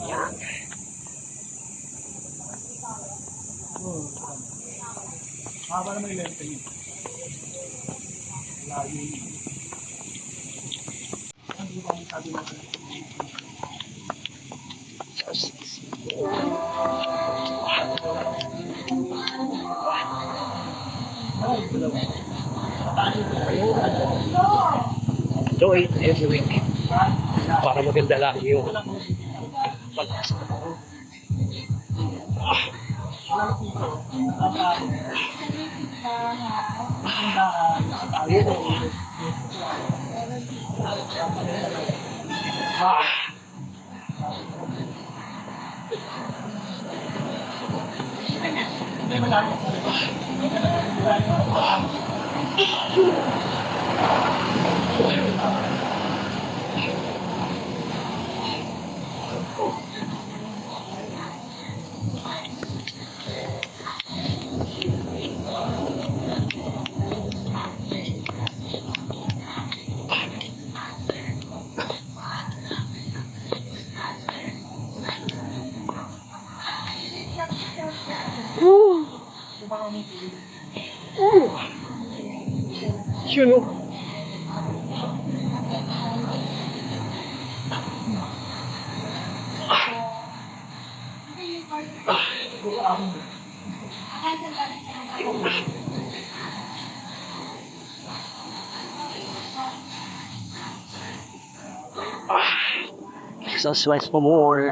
Yan. Haba naman yung lente niya. Layo yun. Hindi ba yung sabi natin? So, every week. Para maganda lang yung pag-asa. Yun o. So, swipe for more.